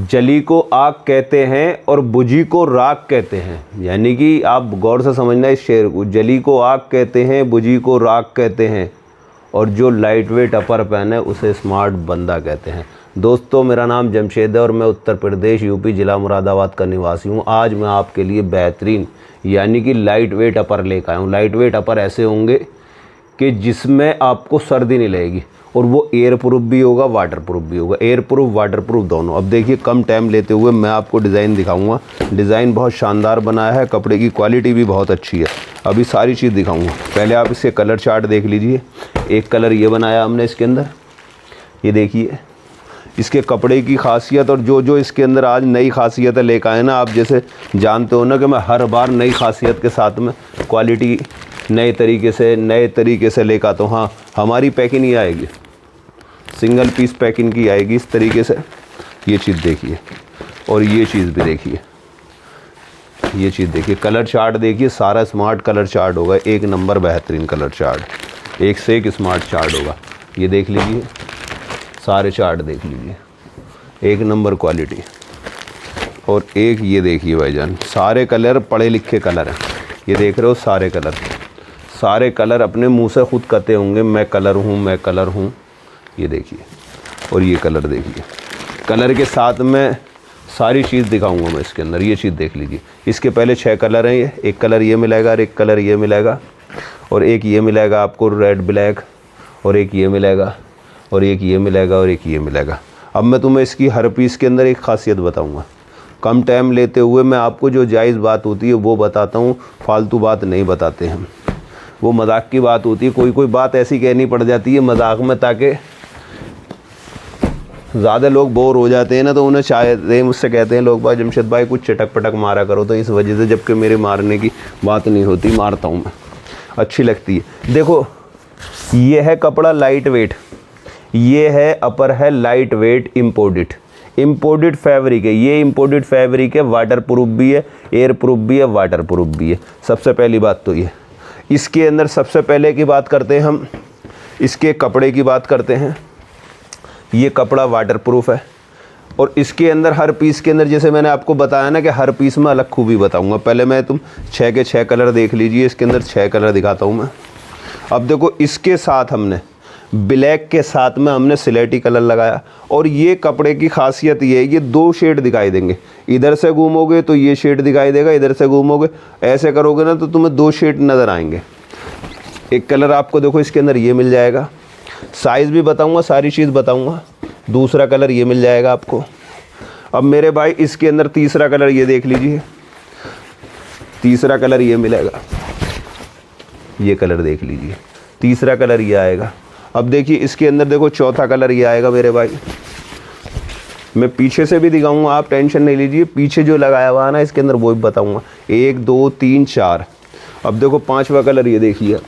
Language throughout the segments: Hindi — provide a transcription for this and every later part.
जली को आग कहते हैं और बुझी को राख कहते हैं। यानी कि आप गौर से समझना इस शेर को, जली को आग कहते हैं, बुझी को राख कहते हैं, और जो लाइट वेट अपर पहने उसे स्मार्ट बंदा कहते हैं। दोस्तों, मेरा नाम जमशेद है और मैं उत्तर प्रदेश यूपी ज़िला मुरादाबाद का निवासी हूँ। आज मैं आपके लिए बेहतरीन यानी कि लाइट वेट अपर लेकर आया हूँ। लाइट वेट अपर ऐसे होंगे कि जिसमें आपको सर्दी नहीं लगेगी, और वो एयर प्रूफ भी होगा, वाटर प्रूफ भी होगा। एयर प्रूफ वाटर प्रूफ दोनों। अब देखिए, कम टाइम लेते हुए मैं आपको डिज़ाइन दिखाऊंगा। डिज़ाइन बहुत शानदार बनाया है, कपड़े की क्वालिटी भी बहुत अच्छी है। अभी सारी चीज़ दिखाऊंगा। पहले आप इसके कलर चार्ट देख लीजिए। एक कलर ये बनाया हमने इसके अंदर, ये देखिए इसके कपड़े की खासियत, और जो इसके अंदर आज नई खासियतें लेकर आए ना। आप जैसे जानते हो ना कि मैं हर बार नई खासियत के साथ में क्वालिटी नए तरीके से लेकर आता हूँ। हाँ, हमारी पैकिंग ही आएगी, सिंगल पीस पैकिंग की आएगी इस तरीके से। ये चीज़ देखिए, और ये चीज़ भी देखिए, ये चीज़ देखिए, कलर चार्ट देखिए, सारा स्मार्ट कलर चार्ट होगा। एक नंबर बेहतरीन कलर चार्ट, एक से एक स्मार्ट चार्ट होगा। ये देख लीजिए, सारे चार्ट देख लीजिए, एक नंबर क्वालिटी। और एक ये देखिए भाईजान, सारे कलर पढ़े लिखे कलर हैं। ये देख रहे हो, सारे कलर अपने मुंह से खुद कहते होंगे मैं कलर हूँ, मैं कलर हूँ। ये देखिए, और ये कलर देखिए, कलर के साथ में सारी चीज़ दिखाऊंगा मैं इसके अंदर। ये चीज़ देख लीजिए, इसके पहले 6 कलर हैं। ये एक कलर ये मिलेगा, और एक कलर ये मिलेगा, और एक ये मिलेगा आपको रेड ब्लैक, और एक ये मिलेगा, और एक ये मिलेगा, और एक ये मिलेगा। अब मैं तुम्हें इसकी हर पीस के अंदर एक खासियत बताऊंगा। कम टाइम लेते हुए मैं आपको जो जायज़ बात होती है वो बताता हूँ, फालतू बात नहीं बताते हैं। वो मजाक की बात होती है, कोई बात ऐसी कहनी पड़ जाती है मजाक में, ताकि ज़्यादा लोग बोर हो जाते हैं ना, तो उन्हें चाहते मुझसे कहते हैं लोग, भाई जमशेद भाई कुछ चटक पटक मारा करो। तो इस वजह से, जबकि मेरे मारने की बात नहीं होती, मारता हूँ मैं, अच्छी लगती है। देखो, ये है कपड़ा लाइट वेट, ये है अपर है लाइट वेट इम्पोर्टेड फैब्रिक है। ये इम्पोर्टेड फैब्रिक है, वाटर प्रूफ भी है, एयर प्रूफ भी है, वाटर प्रूफ भी है। सबसे पहली बात तो ये। इसके अंदर सबसे पहले की बात करते हैं हम, इसके कपड़े की बात करते हैं। ये कपड़ा वाटर प्रूफ है, और इसके अंदर हर पीस के अंदर, जैसे मैंने आपको बताया ना कि हर पीस में अलग खूबी बताऊंगा। पहले मैं तुम 6 के 6 कलर देख लीजिए। इसके अंदर 6 कलर दिखाता हूँ मैं। अब देखो, इसके साथ हमने ब्लैक के साथ में हमने सिलेटी कलर लगाया, और ये कपड़े की खासियत ये है, ये 2 शेड दिखाई देंगे। इधर से घूमोगे तो ये शेड दिखाई देगा, इधर से घूमोगे ऐसे करोगे ना तो तुम्हें 2 शेड नज़र आएंगे। एक कलर आपको देखो इसके अंदर ये मिल जाएगा, साइज़ भी बताऊंगा, सारी चीज़ बताऊंगा। दूसरा कलर ये मिल जाएगा आपको। अब मेरे भाई, इसके अंदर तीसरा कलर ये देख लीजिए, तीसरा कलर ये मिलेगा, ये कलर देख लीजिए, तीसरा कलर ये आएगा। अब देखिए, इसके अंदर देखो चौथा कलर ये आएगा मेरे भाई। मैं पीछे से भी दिखाऊंगा, आप टेंशन नहीं लीजिए। पीछे जो लगाया हुआ है ना इसके अंदर, वो भी बताऊंगा। 1 2 3 4। अब देखो 5वां कलर ये देखिए,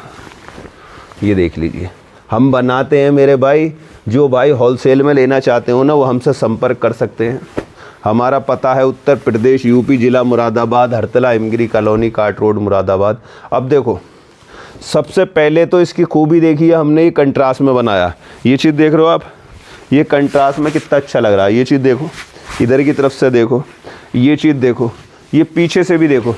ये देख लीजिए। हम बनाते हैं मेरे भाई, जो भाई होलसेल में लेना चाहते हो ना, वो हमसे संपर्क कर सकते हैं। हमारा पता है उत्तर प्रदेश यूपी ज़िला मुरादाबाद, हरतला हिमगिरी कॉलोनी, काट रोड, मुरादाबाद। अब देखो, सबसे पहले तो इसकी खूबी देखिए, हमने ये कंट्रास्ट में बनाया। ये चीज़ देख रहे हो आप, ये कंट्रास्ट में कितना अच्छा लग रहा है। ये चीज़ देखो, इधर की तरफ से देखो, ये चीज़ देखो, ये पीछे से भी देखो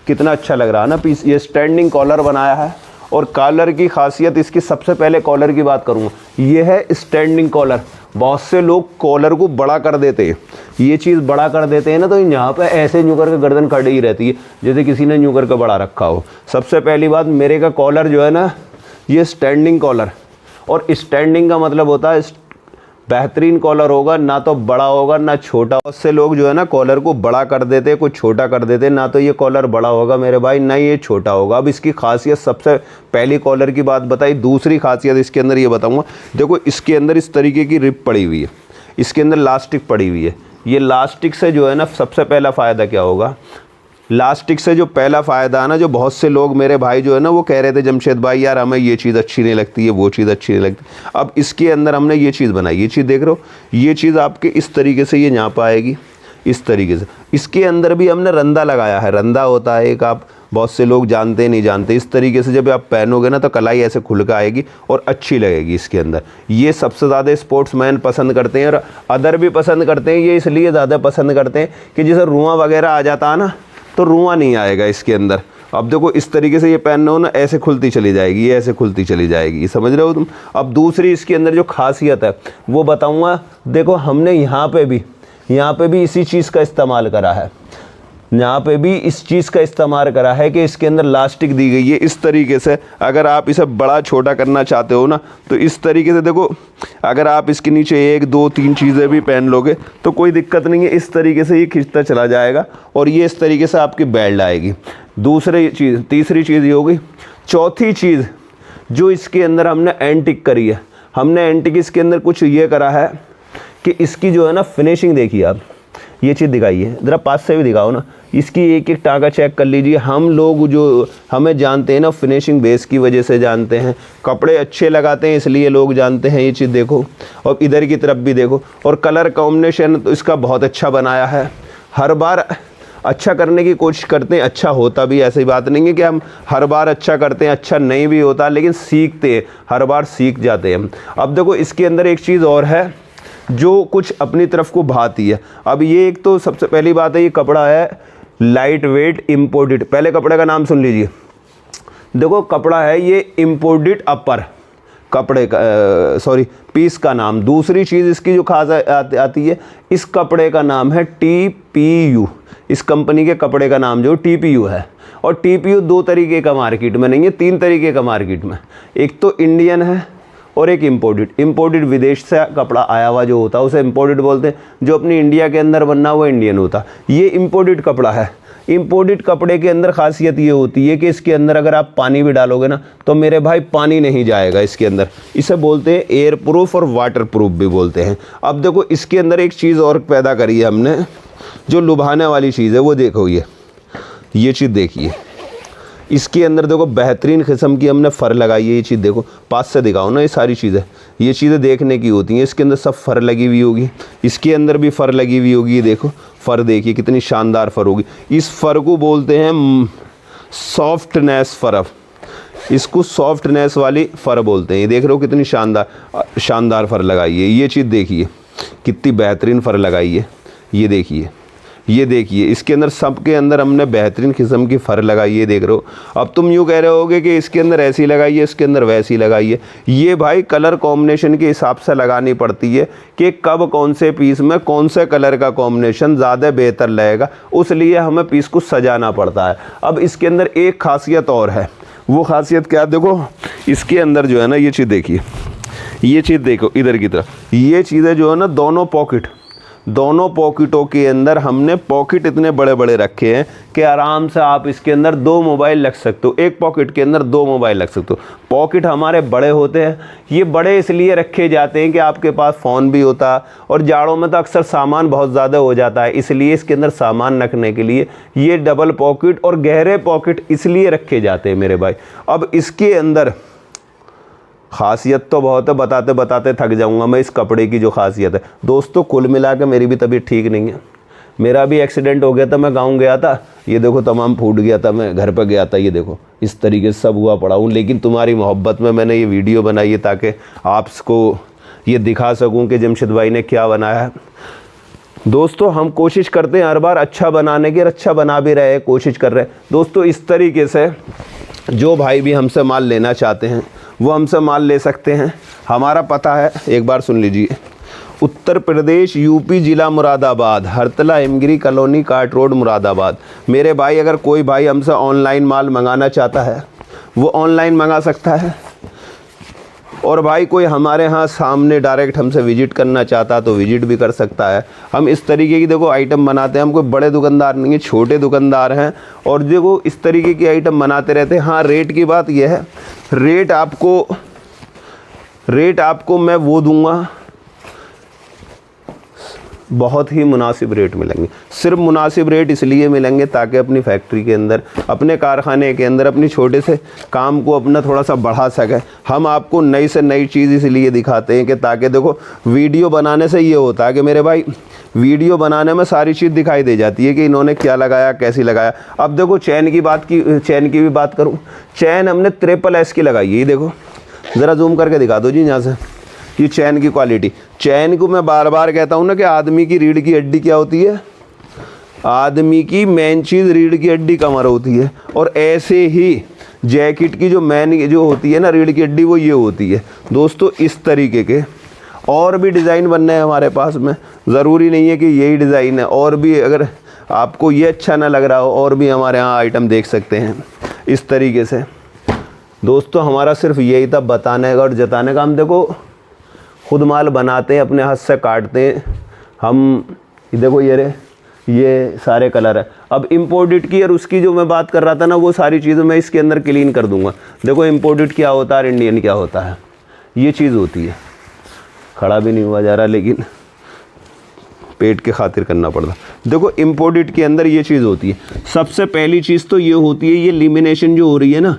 कितना अच्छा लग रहा है ना पीस। ये स्टैंडिंग कॉलर बनाया है, और कॉलर की खासियत इसकी, सबसे पहले कॉलर की बात करूँगा, ये है स्टैंडिंग कॉलर। बहुत से लोग कॉलर को बड़ा कर देते हैं, ये चीज़ बड़ा कर देते हैं ना, तो यहाँ पे ऐसे यूँ करके गर्दन खड़ी ही रहती है, जैसे किसी ने यूँ करके बड़ा रखा हो। सबसे पहली बात, मेरे का कॉलर जो है ना, ये स्टैंडिंग कॉलर, और स्टैंडिंग का मतलब होता है बेहतरीन कॉलर होगा, ना तो बड़ा होगा ना छोटा। बहुत से लोग जो है ना कॉलर को बड़ा कर देते हैं, कुछ छोटा कर देते हैं, ना तो ये कॉलर बड़ा होगा मेरे भाई, ना ये छोटा होगा। अब इसकी खासियत, सबसे पहली कॉलर की बात बताई, दूसरी खासियत इसके अंदर ये बताऊंगा। देखो, इसके अंदर इस तरीके की रिप पड़ी हुई है, इसके अंदर लास्टिक पड़ी हुई है। ये लास्टिक से जो है ना, सबसे पहला फ़ायदा क्या होगा, लास्टिक से जो पहला फ़ायदा है ना, जो बहुत से लोग मेरे भाई जो है ना, वो कह रहे थे जमशेद भाई यार हमें ये चीज़ अच्छी नहीं लगती है, वो चीज़ अच्छी नहीं लगती। अब इसके अंदर हमने ये चीज़ बनाई, ये चीज़ देख रहे हो, ये चीज़ आपके इस तरीके से ये यहाँ पर आएगी, इस तरीके से। इसके अंदर भी हमने रंदा लगाया है। रंदा होता है एक, आप बहुत से लोग जानते नहीं जानते। इस तरीके से जब आप पहनोगे ना तो कलाई ऐसे खुल कर आएगी और अच्छी लगेगी इसके अंदर। ये सबसे ज़्यादा स्पोर्ट्समैन पसंद करते हैं और अदर भी पसंद करते हैं। ये इसलिए ज़्यादा पसंद करते हैं कि जैसे रुआं वगैरह आ जाता है ना, तो रुआं नहीं आएगा इसके अंदर। अब देखो इस तरीके से ये पहनना हो ना, ऐसे खुलती चली जाएगी, ये ऐसे खुलती चली जाएगी, समझ रहे हो तुम। अब दूसरी इसके अंदर जो खासियत है वो बताऊंगा। देखो हमने यहाँ पे भी इसी चीज़ का इस्तेमाल करा है, यहाँ पे भी इस चीज़ का इस्तेमाल करा है कि इसके अंदर लास्टिक दी गई है इस तरीके से। अगर आप इसे बड़ा छोटा करना चाहते हो ना तो इस तरीके से देखो, अगर आप इसके नीचे 1 2 3 चीज़ें भी पहन लोगे तो कोई दिक्कत नहीं है। इस तरीके से ये खिंचता चला जाएगा और ये इस तरीके से आपकी बेल्ट आएगी। तीसरी चीज़ ये होगी। चौथी चीज़ जो इसके अंदर हमने एंटिक करी है, हमने एंटिक इसके अंदर कुछ ये करा है कि इसकी जो है ना फिनिशिंग देखिए आप, ये चीज़ दिखाइए ज़रा, पास से भी दिखाओ ना। इसकी एक एक टाँका चेक कर लीजिए। हम लोग जो हमें जानते हैं ना फिनिशिंग बेस की वजह से जानते हैं, कपड़े अच्छे लगाते हैं इसलिए लोग जानते हैं। ये चीज़ देखो और इधर की तरफ भी देखो, और कलर कॉम्बिनेशन तो इसका बहुत अच्छा बनाया है। हर बार अच्छा करने की कोशिश करते हैं, अच्छा होता भी, ऐसी बात नहीं है कि हम हर बार अच्छा करते हैं, अच्छा नहीं भी होता, लेकिन सीखते हैं, हर बार सीख जाते हैं हम। अब देखो इसके अंदर एक चीज़ और है जो कुछ अपनी तरफ को भाती है। अब ये एक तो सबसे पहली बात है, ये कपड़ा है लाइट वेट इम्पोर्टेड। पहले कपड़े का नाम सुन लीजिए। देखो कपड़ा है ये इम्पोर्टेड अपर कपड़े का, पीस का नाम। दूसरी चीज़ इसकी जो खास आती है, इस कपड़े का नाम है TPU। इस कंपनी के कपड़े का नाम जो TPU है। और TPU 2 तरीके का मार्केट में नहीं है, 3 तरीके का मार्केट में। एक तो इंडियन है और एक इम्पोर्टेड विदेश से कपड़ा आया हुआ जो होता है उसे इम्पोर्टेड बोलते हैं। जो अपनी इंडिया के अंदर बनना वो इंडियन होता। ये इम्पोर्टेड कपड़ा है। इम्पोर्टेड कपड़े के अंदर खासियत ये होती है कि इसके अंदर अगर आप पानी भी डालोगे ना तो मेरे भाई पानी नहीं जाएगा इसके अंदर। इसे बोलते हैं एयर प्रूफ और वाटर प्रूफ भी बोलते हैं। अब देखो इसके अंदर एक चीज़ और पैदा करी है हमने, जो लुभाने वाली चीज़ है वो देखो। ये चीज़ देखिए, इसके अंदर देखो बेहतरीन किस्म की हमने फ़र लगाई है। ये चीज़ देखो, पास से दिखाओ ना। ये सारी चीज़ें, ये चीज़ें देखने की होती हैं। इसके अंदर सब फ़र लगी हुई होगी, इसके अंदर भी फ़र लगी हुई होगी। ये देखो फ़र देखिए कितनी शानदार फ़र होगी। इस फ़र को बोलते हैं सॉफ्टनेस फ़र। इसको सॉफ्टनेस वाली फ़र बोलते हैं। ये देख रहे हो कितनी शानदार फ़र लगाई है। ये चीज़ देखिए कितनी बेहतरीन फ़र लगाई है। ये देखिए इसके अंदर सबके अंदर हमने बेहतरीन किस्म की फ़र लगाई है, देख रहे हो। अब तुम यूँ कह रहे होगे कि इसके अंदर ऐसी लगाई है, इसके अंदर वैसी लगाई है। ये भाई कलर कॉम्बिनेशन के हिसाब से लगानी पड़ती है कि कब कौन से पीस में कौन से कलर का कॉम्बिनेशन ज़्यादा बेहतर लगेगा, उसलिए हमें पीस को सजाना पड़ता है। अब इसके अंदर एक खासियत और है। वो खासियत क्या, देखो इसके अंदर जो है ना, ये चीज़ देखिए, ये चीज़ देखो इधर की तरफ। ये चीज़ें जो है ना, दोनों पॉकेटों के अंदर हमने पॉकेट इतने बड़े बड़े रखे हैं कि आराम से आप इसके अंदर 2 मोबाइल रख सकते हो। एक पॉकेट के अंदर 2 मोबाइल रख सकते हो। पॉकेट हमारे बड़े होते हैं। ये बड़े इसलिए रखे जाते हैं कि आपके पास फ़ोन भी होता, और जाड़ों में तो अक्सर सामान बहुत ज़्यादा हो जाता है, इसलिए इसके अंदर सामान रखने के लिए ये डबल पॉकेट और गहरे पॉकेट इसलिए रखे जाते हैं मेरे भाई। अब इसके अंदर खासियत तो बहुत है, बताते बताते थक जाऊंगा मैं इस कपड़े की जो खासियत है। दोस्तों कुल मिला के मेरी भी तबीयत ठीक नहीं है। मेरा भी एक्सीडेंट हो गया था, मैं गाँव गया था, ये देखो तमाम फूट गया था, मैं घर पर गया था, ये देखो इस तरीके से सब हुआ पड़ा हूँ। लेकिन तुम्हारी मोहब्बत में मैंने ये वीडियो बनाई है ताकि आपको ये दिखा सकूँ कि जमशेद भाई ने क्या बनाया है। दोस्तों हम कोशिश करते हैं हर बार अच्छा बनाने की, और अच्छा बना भी रहे, कोशिश कर रहे हैं। दोस्तों इस तरीके से जो भाई भी हमसे माल लेना चाहते हैं वो हमसे माल ले सकते हैं। हमारा पता है, एक बार सुन लीजिए, उत्तर प्रदेश यूपी ज़िला मुरादाबाद, हरतला हिमगिरी कॉलोनी, काट रोड, मुरादाबाद। मेरे भाई अगर कोई भाई हमसे ऑनलाइन माल मंगाना चाहता है वो ऑनलाइन मंगा सकता है, और भाई कोई हमारे यहाँ सामने डायरेक्ट हमसे विजिट करना चाहता है तो विजिट भी कर सकता है। हम इस तरीके की देखो आइटम बनाते हैं। हम कोई बड़े दुकानदार नहीं है, छोटे दुकानदार हैं, और देखो इस तरीके की आइटम बनाते रहते हैं। हाँ, रेट की बात यह है, रेट आपको मैं वो दूंगा, बहुत ही मुनासिब रेट मिलेंगे। सिर्फ मुनासिब रेट इसलिए मिलेंगे ताकि अपनी फैक्ट्री के अंदर, अपने कारखाने के अंदर, अपनी छोटे से काम को अपना थोड़ा सा बढ़ा सके। हम आपको नई से नई चीज़ इसलिए दिखाते हैं कि ताकि देखो वीडियो बनाने से ये होता है कि मेरे भाई वीडियो बनाने में सारी चीज़ दिखाई दे जाती है कि इन्होंने क्या लगाया, कैसी लगाया। अब देखो चैन की भी बात करूँ, चैन हमने SSS की लगाई है। ये देखो, ज़रा जूम करके दिखा दो जी यहाँ से, ये चैन की क्वालिटी। चैन को मैं बार बार कहता हूँ ना कि आदमी की रीढ़ की हड्डी क्या होती है, आदमी की मेन चीज़ रीढ़ की हड्डी कमर होती है। और ऐसे ही जैकेट की जो मेन जो होती है ना रीढ़ की हड्डी, वो ये होती है दोस्तों। इस तरीके के और भी डिज़ाइन बनने हैं हमारे पास में, ज़रूरी नहीं है कि यही डिज़ाइन है, और भी अगर आपको ये अच्छा ना लग रहा हो और भी हमारे यहाँ आइटम देख सकते हैं इस तरीके से। दोस्तों हमारा सिर्फ यही था बताने का और जताने का। हम देखो खुद माल बनाते हैं, अपने हाथ से काटते हैं हम। देखो ये सारे कलर है। अब इम्पोर्टेड की और उसकी जो मैं बात कर रहा था ना, वो सारी चीज़ें मैं इसके अंदर क्लीन कर दूंगा। देखो इम्पोर्टेड क्या होता है और इंडियन क्या होता है, ये चीज़ होती है। खड़ा भी नहीं हुआ जा रहा, लेकिन पेट के खातिर करना पड़ता। देखो इम्पोर्टेड के अंदर ये चीज़ होती है। सबसे पहली चीज़ तो ये होती है, ये लेमिनेशन जो हो रही है ना,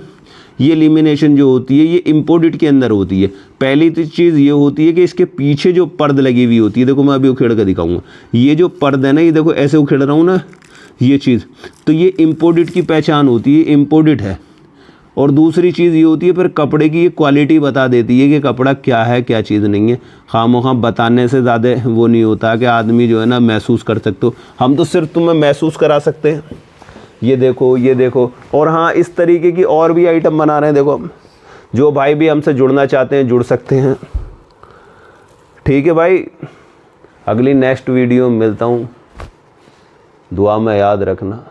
ये लेमिनेशन जो होती है ये इम्पोर्टेड के अंदर होती है। पहली तो चीज़ ये होती है कि इसके पीछे जो पर्द लगी हुई होती है, देखो मैं अभी उखेड़ कर दिखाऊंगा। ये जो पर्द है ना, ये देखो ऐसे उखेड़ रहा हूँ ना, ये चीज़ तो ये इम्पोर्टेड की पहचान होती है, इम्पोर्टेड है। और दूसरी चीज़ ये होती है फिर कपड़े की ये क्वालिटी बता देती है कि कपड़ा क्या है क्या चीज़ नहीं है। खामोखा बताने से ज़्यादा वो नहीं होता कि आदमी जो है ना महसूस कर सकते हो। हम तो सिर्फ तुम्हें महसूस करा सकते हैं। ये देखो। और हाँ, इस तरीके की और भी आइटम बना रहे हैं। देखो जो भाई भी हमसे जुड़ना चाहते हैं जुड़ सकते हैं। ठीक है भाई, अगली नेक्स्ट वीडियो में मिलता हूँ। दुआ में याद रखना।